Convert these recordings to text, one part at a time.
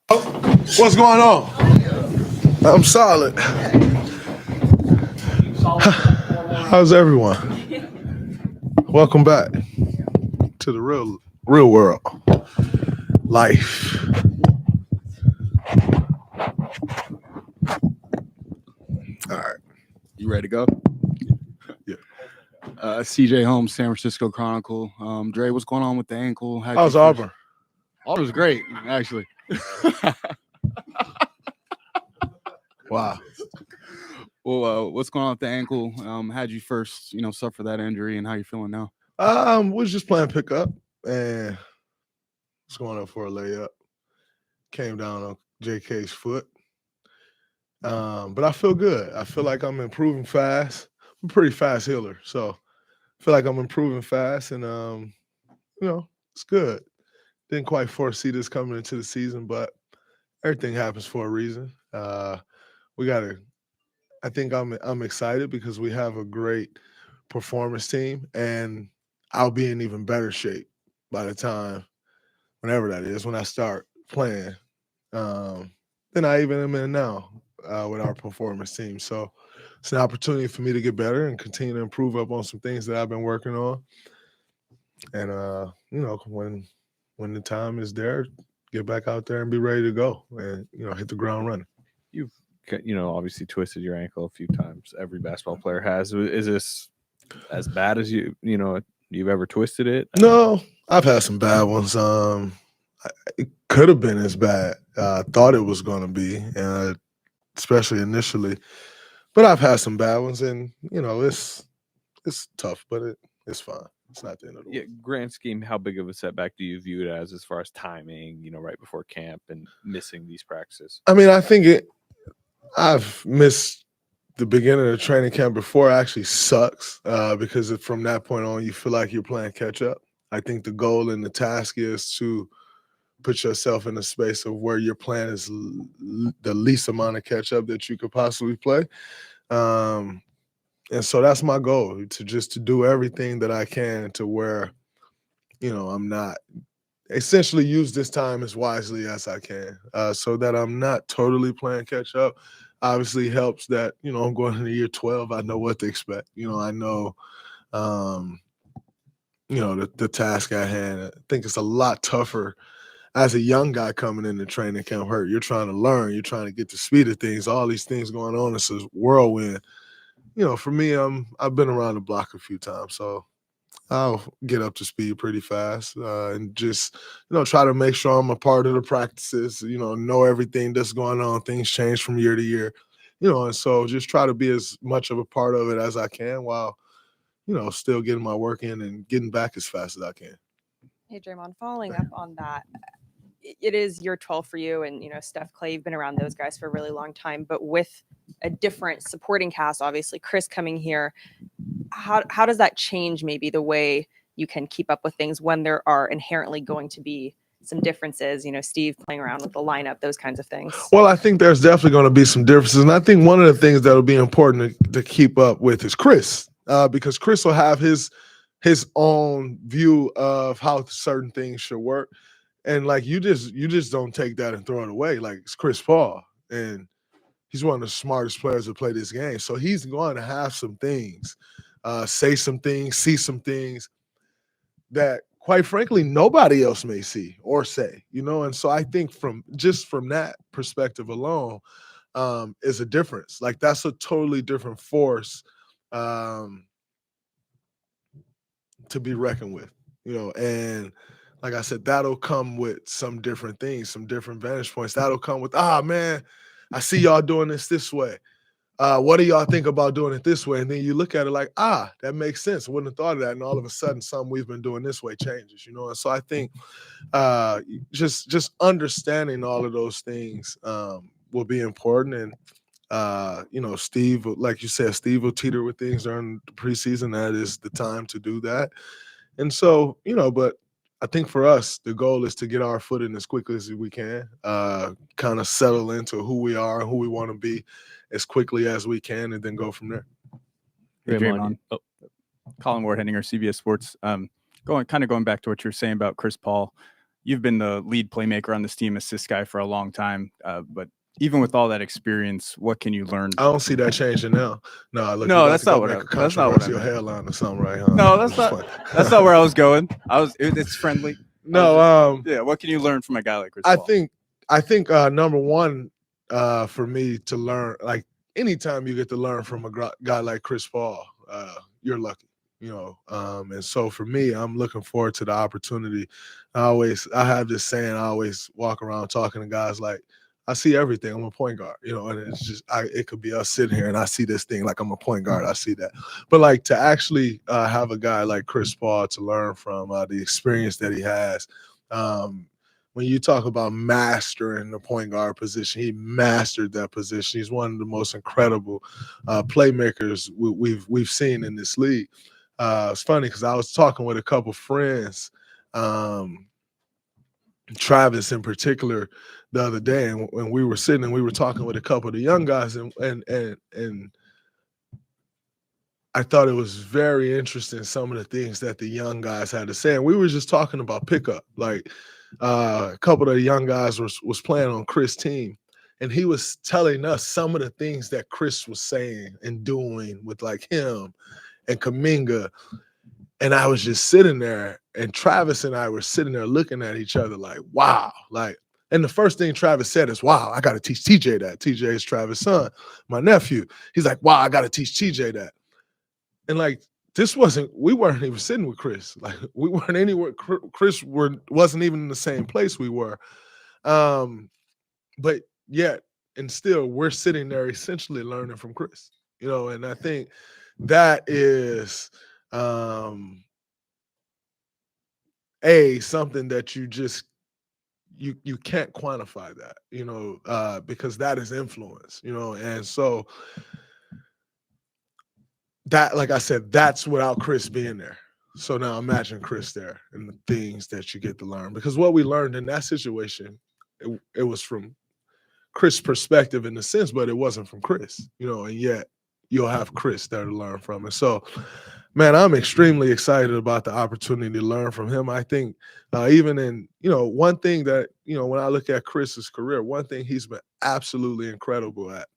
What's going on? I'm solid. How's everyone? Welcome back to the real world. Life. All right. You ready to go? Yeah. CJ Holmes, San Francisco Chronicle. Dre, what's going on with the ankle? How's Auburn? Auburn's great, actually. Wow. Well, what's going on with the ankle? How'd you first, suffer that injury, and how you feeling now? Was just playing pickup and was going up for a layup. Came down on JK's foot. But I feel good. I feel like I'm improving fast. I'm a pretty fast healer, so I feel like I'm improving fast, and it's good. Didn't quite foresee this coming into the season, but everything happens for a reason. We gotta. I think I'm excited because we have a great performance team, and I'll be in even better shape by the time, whenever that is, when I start playing, than I even am in now with our performance team. So it's an opportunity for me to get better and continue to improve up on some things that I've been working on. And when the time is there, get back out there and be ready to go and hit the ground running. You've obviously twisted your ankle a few times. Every basketball player has. Is this as bad as you've ever twisted it? No, I've had some bad ones. It could have been as bad. I thought it was going to be, especially initially. But I've had some bad ones, and it's tough, but it's fine. It's not the end of the world. Grand scheme, how big of a setback do you view it as far as timing? Right before camp and missing these practices. I mean, I think I've missed the beginning of training camp before actually sucks because from that point on, you feel like you're playing catch up. I think the goal and the task is to put yourself in a space of where your plan is the least amount of catch up that you could possibly play. And so that's my goal, to do everything that I can to where, I'm not essentially use this time as wisely as I can so that I'm not totally playing catch up. Obviously helps that, I'm going into year 12. I know what to expect. I know, the task at hand. I think it's a lot tougher as a young guy coming into training camp hurt. You're trying to learn. You're trying to get the speed of things. All these things going on. It's a whirlwind. For me, I've been around the block a few times, so I'll get up to speed pretty fast and just, try to make sure I'm a part of the practices, know everything that's going on. Things change from year to year, and so just try to be as much of a part of it as I can while, still getting my work in and getting back as fast as I can. Hey, Draymond, following up on that, it is year 12 for you, and Steph, Clay, you've been around those guys for a really long time, but with a different supporting cast, obviously Chris coming here, how does that change maybe the way you can keep up with things when there are inherently going to be some differences, Steve playing around with the lineup, those kinds of things? Well, I think there's definitely going to be some differences, and I think one of the things that will be important to keep up with is Chris, because Chris will have his own view of how certain things should work. And like you just don't take that and throw it away. Like it's Chris Paul, and he's one of the smartest players to play this game. So he's going to have some things, say some things, see some things that, quite frankly, nobody else may see or say. And so I think from that perspective alone, is a difference. Like that's a totally different force to be reckoned with. And like I said, that'll come with some different things, some different vantage points. That'll come with, man, I see y'all doing this way. What do y'all think about doing it this way? And then you look at it like, that makes sense. I wouldn't have thought of that. And all of a sudden, something we've been doing this way changes, And so I think just understanding all of those things will be important. And, Steve, like you said, Steve will teeter with things during the preseason. That is the time to do that. And so, but I think for us, the goal is to get our foot in as quickly as we can, kind of settle into who we are and who we want to be as quickly as we can, and then go from there. Hey, Draymond. Colin Ward, Henninger, CBS Sports. Going back to what you're saying about Chris Paul. you've been the lead playmaker on this team, assist guy for a long time. But even with all that experience, what can you learn? I don't see that changing now. No, look, No, you that's about not to what go make a that's not what I controversial meant. hairline or something, right? Huh? No, I'm that's just not. playing. That's not where I was going. It's friendly. No, Yeah. What can you learn from a guy like Chris I Paul? think number one for me to learn, like anytime you get to learn from a guy like Chris Paul, you're lucky, and so for me, I'm looking forward to the opportunity. I have this saying, I always walk around talking to guys like, I see everything. I'm a point guard, and it's just it could be us sitting here and I see this thing like I'm a point guard. I see that, but like to actually have a guy like Chris Paul to learn from the experience that he has. When you talk about mastering the point guard position, he mastered that position. He's one of the most incredible playmakers we've seen in this league. It's funny because I was talking with a couple friends, Travis in particular, the other day, and when we were sitting and we were talking with a couple of the young guys, and I thought it was very interesting some of the things that the young guys had to say. And we were just talking about pickup. Like a couple of the young guys was playing on Chris' team, and he was telling us some of the things that Chris was saying and doing with like him and Kuminga. And I was just sitting there, and Travis and I were sitting there looking at each other like, wow. Like, and the first thing Travis said is, wow, I got to teach TJ that. TJ is Travis' son, my nephew. He's like, wow, I got to teach TJ that. And like, we weren't even sitting with Chris. Like, we weren't anywhere. Chris wasn't even in the same place we were. But yet, and still, we're sitting there essentially learning from Chris, and I think that is something that you just you can't quantify that, because that is influence, and so that, like I said, that's without Chris being there. So now imagine Chris there and the things that you get to learn, because what we learned in that situation, it was from Chris' perspective in a sense, but it wasn't from Chris, and yet you'll have Chris there to learn from. And so, man, I'm extremely excited about the opportunity to learn from him. I think even in, one thing that, when I look at Chris's career, one thing he's been absolutely incredible at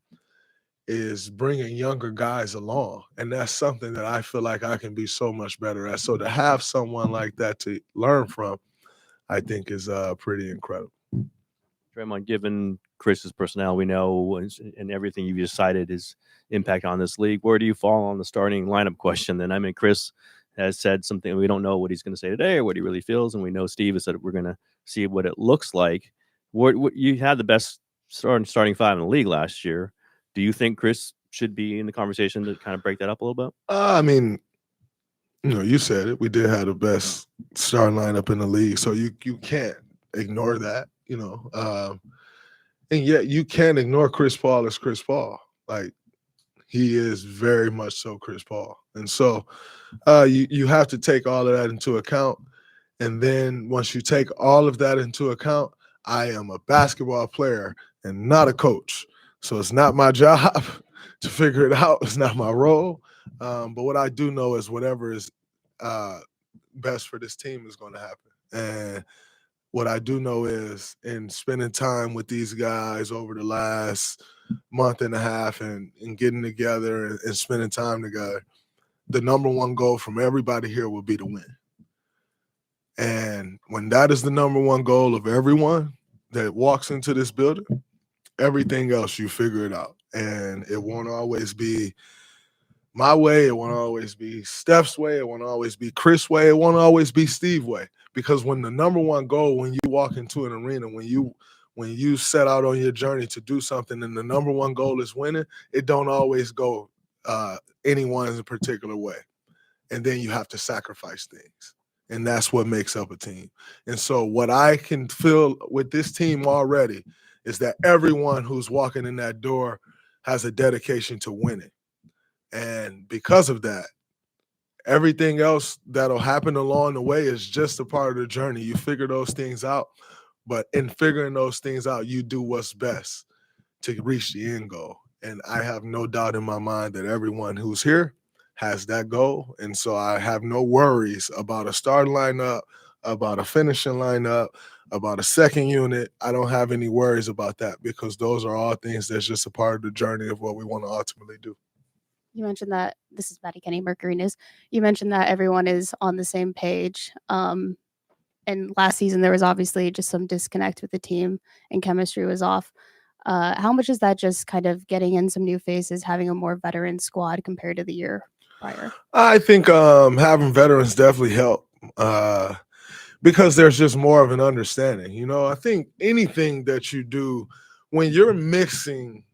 is bringing younger guys along. And that's something that I feel like I can be so much better at. So to have someone like that to learn from, I think is pretty incredible. Draymond, given Chris's personnel, we know, and everything you've decided his impact on this league, where do you fall on the starting lineup question then? I mean, Chris has said something, we don't know what he's going to say today or what he really feels, and we know Steve has said we're going to see what it looks like. What you had the best starting five in the league last year. Do you think Chris should be in the conversation to kind of break that up a little bit? I mean, you said it. We did have the best starting lineup in the league, so you can't ignore that, and yet you can't ignore Chris Paul as Chris Paul. Like, he is very much so Chris Paul, and so you have to take all of that into account. And then once you take all of that into account, I am a basketball player and not a coach. So it's not my job to figure it out. It's not my role. But what I do know is whatever is best for this team is going to happen. And what I do know is, in spending time with these guys over the last month and a half and getting together and spending time together, the number one goal from everybody here will be to win. And when that is the number one goal of everyone that walks into this building, everything else, you figure it out. And it won't always be my way. It won't always be Steph's way. It won't always be Chris' way. It won't always be Steve's way. Because when the number one goal, when you walk into an arena, when you set out on your journey to do something and the number one goal is winning, it don't always go anyone's particular way. And then you have to sacrifice things. And that's what makes up a team. And so what I can feel with this team already is that everyone who's walking in that door has a dedication to winning. And because of that, everything else that'll happen along the way is just a part of the journey. You figure those things out, but in figuring those things out, you do what's best to reach the end goal. And I have no doubt in my mind that everyone who's here has that goal. And so I have no worries about a starting lineup, about a finishing lineup, About a second unit, I don't have any worries about that because those are all things that's just a part of the journey of what we want to ultimately do. You mentioned that this is Maddie Kenny, Mercury News. You mentioned that everyone is on the same page. And last season, there was obviously just some disconnect with the team and chemistry was off. How much is that just kind of getting in some new faces, having a more veteran squad compared to the year prior? I think having veterans definitely help because there's just more of an understanding. You know, I think anything that you do when you're mixing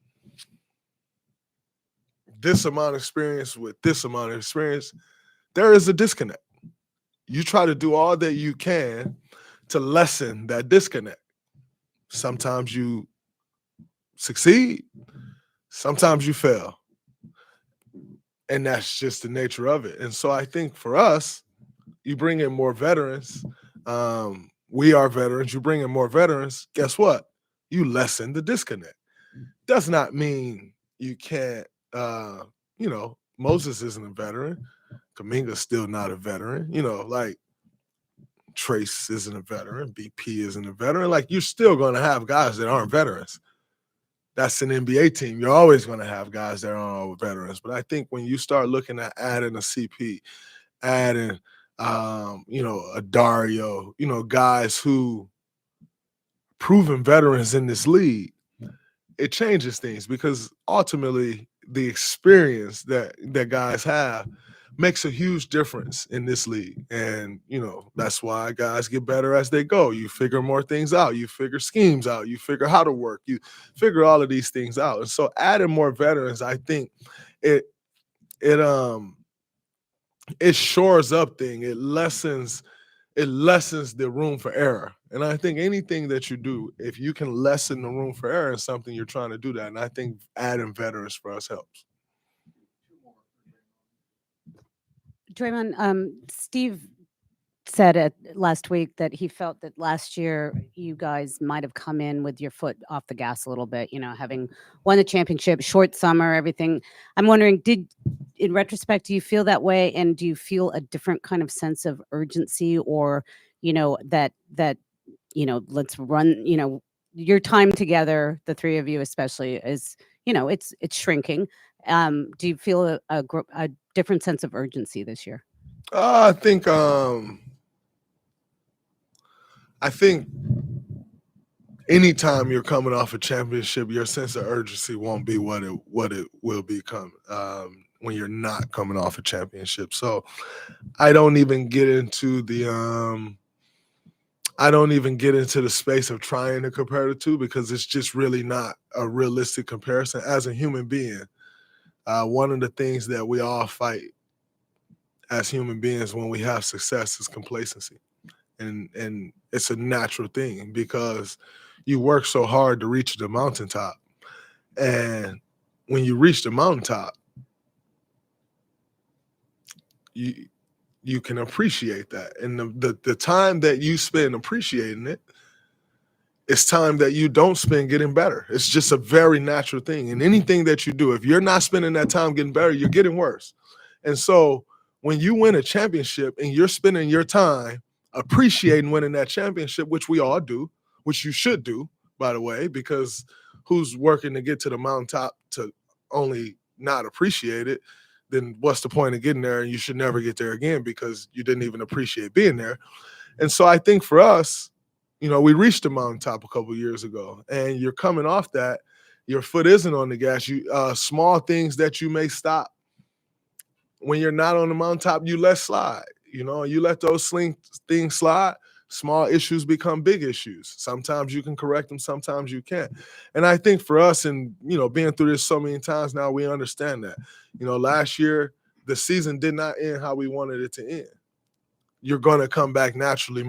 this amount of experience with this amount of experience, there is a disconnect. You try to do all that you can to lessen that disconnect. Sometimes you succeed, sometimes you fail. And that's just the nature of it. And so I think for us, you bring in more veterans. We are veterans. You bring in more veterans. Guess what? You lessen the disconnect. Does not mean you can't, Moses isn't a veteran. Kaminga's still not a veteran. Like Trace isn't a veteran. BP isn't a veteran. Like you're still going to have guys that aren't veterans. That's an NBA team. You're always going to have guys that aren't veterans. But I think when you start looking at adding a CP, adding, a Dario, guys who proven veterans in this league, it changes things because ultimately the experience that guys have makes a huge difference in this league. And, that's why guys get better as they go. You figure more things out. You figure schemes out. You figure how to work. You figure all of these things out. And so adding more veterans, I think it shores up things. It lessens the room for error. And I think anything that you do, if you can lessen the room for error in something, you're trying to do that. And I think adding veterans for us helps. Draymond, Steve said last week that he felt that last year you guys might have come in with your foot off the gas a little bit, having won the championship, short summer, everything. I'm wondering, in retrospect, do you feel that way? And do you feel a different kind of sense of urgency or, that let's run, your time together, the three of you especially, is, it's shrinking. Do you feel a different sense of urgency this year? I think anytime you're coming off a championship, your sense of urgency won't be what it will become when you're not coming off a championship. So I don't even get into the space of trying to compare the two because it's just really not a realistic comparison. As a human being, one of the things that we all fight as human beings when we have success is complacency. And it's a natural thing because you work so hard to reach the mountaintop. And when you reach the mountaintop, you can appreciate that. And the time that you spend appreciating it, it's time that you don't spend getting better. It's just a very natural thing. And anything that you do, if you're not spending that time getting better, you're getting worse. And so when you win a championship and you're spending your time appreciating winning that championship, which we all do, which you should do, by the way, because who's working to get to the mountaintop to only not appreciate it, then what's the point of getting there? And you should never get there again because you didn't even appreciate being there. And so I think for us, we reached the mountaintop a couple of years ago, and you're coming off that. Your foot isn't on the gas. You small things that you may stop when you're not on the mountaintop, you let slide. You let those things slide. Small issues become big issues. Sometimes you can correct them, sometimes you can't. And I think for us, and being through this so many times now, we understand that. Last year the season did not end how we wanted it to end. You're going to come back naturally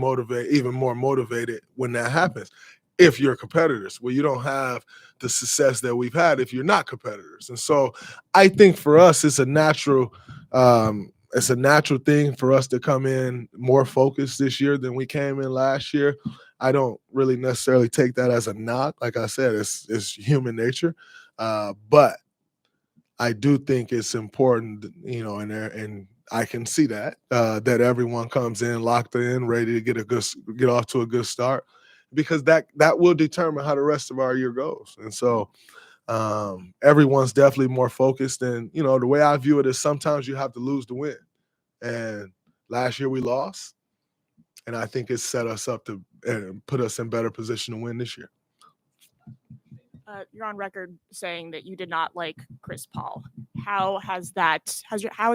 even more motivated when that happens. If you're competitors, well, you don't have the success that we've had if you're not competitors. And so I think for us, it's a natural thing for us to come in more focused this year than we came in last year. I don't really necessarily take that as a knock. Like I said, it's human nature. But I do think it's important, and I can see that everyone comes in locked in, ready to get off to a good start. because that will determine how the rest of our year goes. And so everyone's definitely more focused. And, you know, the way I view it is sometimes you have to lose to win. And last year we lost. And I think it's set us up to put us in better position to win this year. You're on record saying that you did not like Chris Paul. How has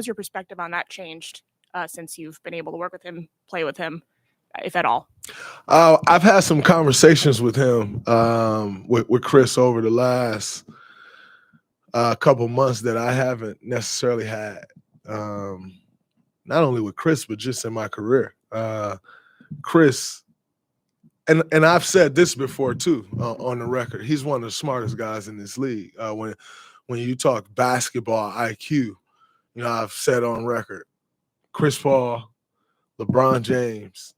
your perspective on that changed since you've been able to work with him, play with him, if at all? I've had some conversations with him, with Chris over the last couple months that I haven't necessarily had, not only with Chris, but just in my career. Chris, and I've said this before too, on the record, he's one of the smartest guys in this league. When you talk basketball IQ, you know, I've said on record, Chris Paul, LeBron James,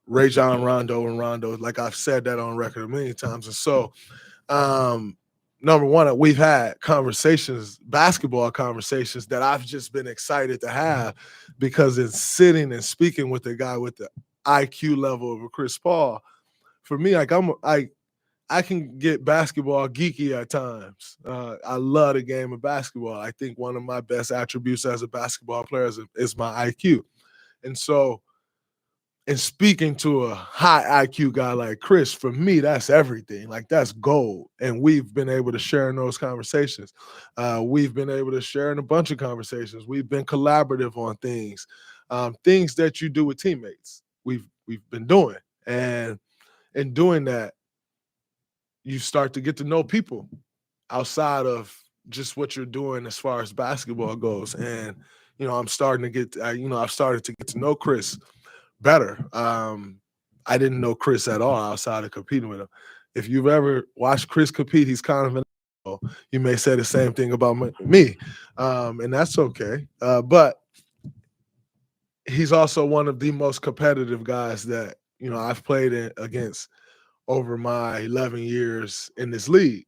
Ray John Rondo and Rondo, like I've said that on record a million times. And so, number one, we've had conversations, basketball conversations that I've just been excited to have, because it's sitting and speaking with a guy with the IQ level of a Chris Paul. For me, like I can get basketball geeky at times. I love the game of basketball. I think one of my best attributes as a basketball player is my IQ. And so, in speaking to a high IQ guy like Chris, for me, that's everything. Like, that's gold. And we've been able to share in those conversations. We've been able to share in a bunch of conversations. We've been collaborative on things, things that you do with teammates. We've been doing. And in doing that, you start to get to know people outside of just what you're doing as far as basketball goes. And, you know, I've started to get to know Chris better. I didn't know Chris at all outside of competing with him. If you've ever watched Chris compete, he's kind of an asshole. You may say the same thing about me, and that's okay. But he's also one of the most competitive guys that, you know, I've played against over my 11 years in this league.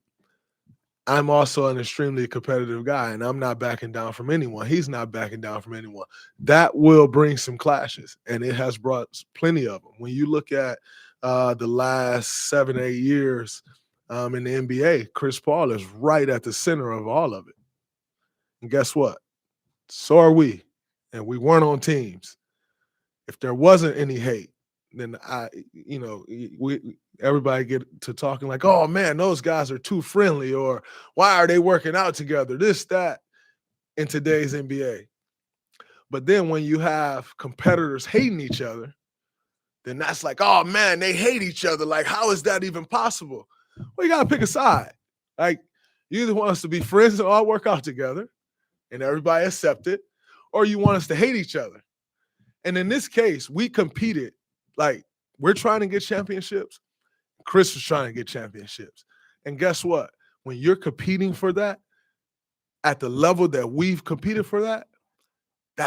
I'm also an extremely competitive guy, and I'm not backing down from anyone. He's not backing down from anyone. That will bring some clashes, and it has brought plenty of them. When you look at the last 7-8 years in the NBA, Chris Paul is right at the center of all of it. And guess what? So are we, and we weren't on teams. If there wasn't any hate, then everybody get to talking like, oh man, those guys are too friendly, or why are they working out together? This, that, in today's NBA. But then when you have competitors hating each other, then that's like, oh man, they hate each other. Like, how is that even possible? Well, you gotta pick a side. Like, you either want us to be friends and all work out together and everybody accept it, or you want us to hate each other. And in this case, we competed. Like, we're trying to get championships. Chris was trying to get championships. And guess what? When you're competing for that, at the level that we've competed for that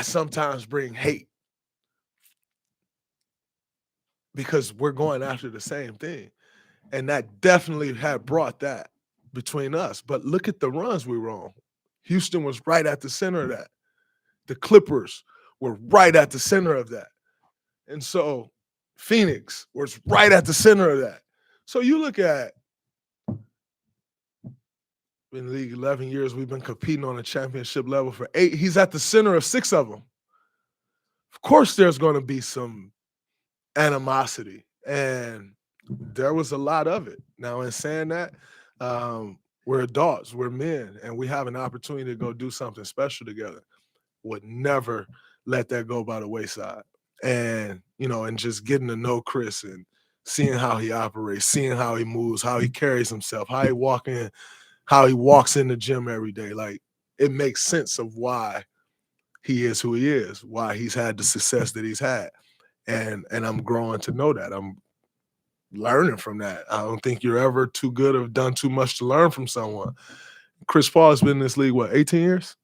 sometimes brings hate. Because we're going after the same thing. And that definitely had brought that between us. But look at the runs we were on. Houston was right at the center of that. The Clippers were right at the center of that. And so Phoenix was right at the center of that. So you look at, in the league 11 years, we've been competing on a championship level for 8. He's at the center of 6 of them. Of course, there's going to be some animosity, and there was a lot of it. Now, in saying that, we're adults, we're men, and we have an opportunity to go do something special together. Would never let that go by the wayside. And, you know, and just getting to know Chris and seeing how he operates, seeing how he moves, how he carries himself, how he walks in the gym every day. Like, it makes sense of why he is who he is, why he's had the success that he's had. And I'm growing to know that. I'm learning from that. I don't think you're ever too good or done too much to learn from someone. Chris Paul has been in this league, 18 years?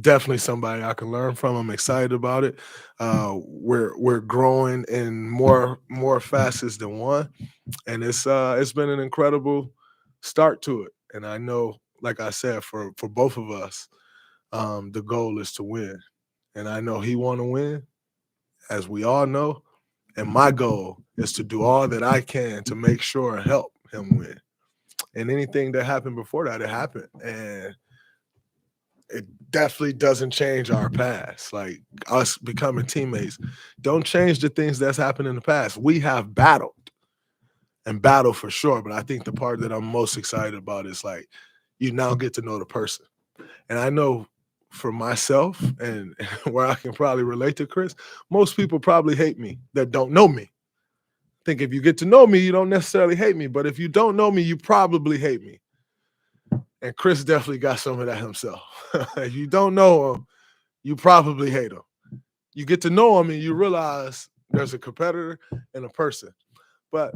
Definitely somebody I can learn from. I'm excited about it. We're growing in more facets than one, and it's been an incredible start to it. And I know, like I said, for both of us, the goal is to win. And I know he want to win, as we all know, And my goal is to do all that I can to make sure and help him win. And anything that happened before that, it happened. And it definitely doesn't change our past. Like us becoming teammates, don't change the things that's happened in the past. We have battled and battled for sure. But I think the part that I'm most excited about is like you now get to know the person. And I know for myself and where I can probably relate to Chris, most people probably hate me that don't know me. I think if you get to know me, you don't necessarily hate me. But if you don't know me, you probably hate me. And Chris definitely got some of that himself. If you don't know him, you probably hate him. You get to know him and you realize there's a competitor and a person. But,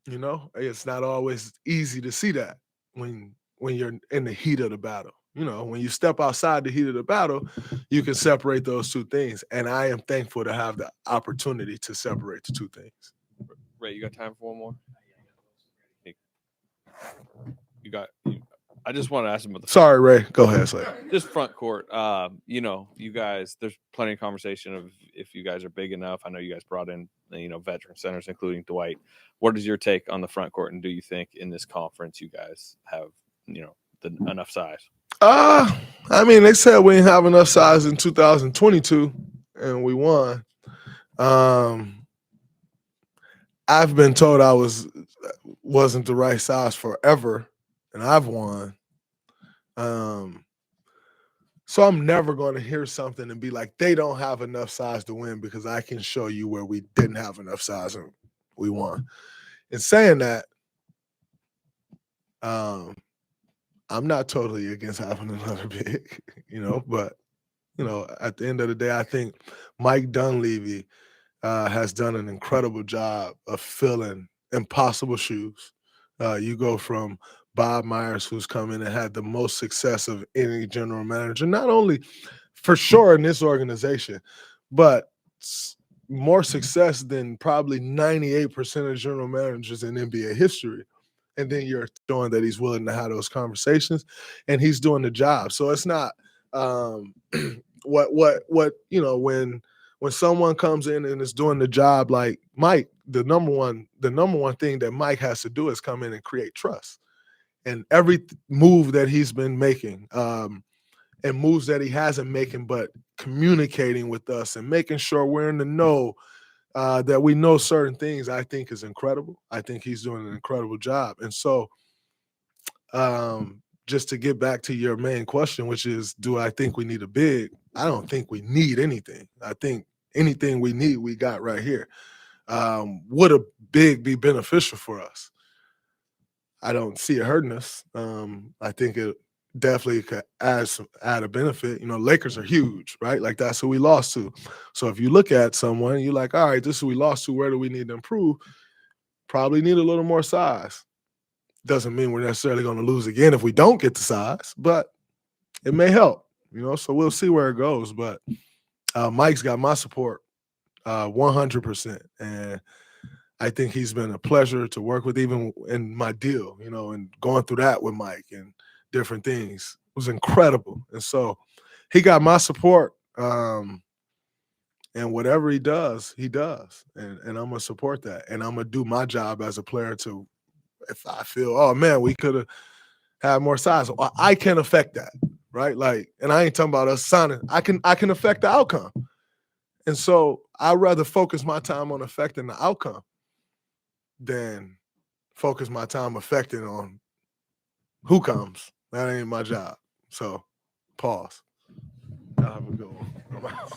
you know, it's not always easy to see that when you're in the heat of the battle. You know, when you step outside the heat of the battle, you can separate those two things. And I am thankful to have the opportunity to separate the two things. Ray, you got time for one more? I just want to ask him about the Sorry, Ray. Go ahead, Slay. just front court. You know, you guys, there's plenty of conversation of if you guys are big enough. I know you guys brought in, you know, veteran centers, including Dwight. What is your take on the front court? And do you think in this conference you guys have, you know, enough size? I mean, they said we didn't have enough size in 2022, and we won. I've been told I wasn't the right size forever, and I've won. So I'm never going to hear something and be like, they don't have enough size to win because I can show you where we didn't have enough size and we won. In saying that, I'm not totally against having another big, you know, but, you know, at the end of the day, I think Mike Dunleavy has done an incredible job of filling impossible shoes. You go from Bob Myers, who's come in and had the most success of any general manager, not only for sure in this organization, but more success than probably 98% of general managers in NBA history. And then you're showing that he's willing to have those conversations and he's doing the job. So it's not what you know, when someone comes in and is doing the job like Mike, the number one thing that Mike has to do is come in and create trust. And every move that he's been making, and moves that he hasn't making, but communicating with us and making sure we're in the know, that we know certain things, I think is incredible. I think he's doing an incredible job. And so just to get back to your main question, which is, do I think we need a big? I don't think we need anything. I think anything we need, we got right here. Would a big be beneficial for us? I don't see it hurting us. I think it definitely could add a benefit. You know, Lakers are huge, right? Like that's who we lost to. So if you look at someone, you're like, all right, this is who we lost to. Where do we need to improve? Probably need a little more size. Doesn't mean we're necessarily going to lose again if we don't get the size, but it may help, you know, so we'll see where it goes. But Mike's got my support 100%. And I think he's been a pleasure to work with, even in my deal, you know, and going through that with Mike and different things. It was incredible. And so he got my support. And whatever he does. And I'm going to support that. And I'm going to do my job as a player to, if I feel, oh man, we could have had more size, I can affect that, right? Like, and I ain't talking about us signing. I can affect the outcome. And so I'd rather focus my time on affecting the outcome than focus my time affecting on who comes. That ain't my job. So pause. Y'all have a good one. I'm out.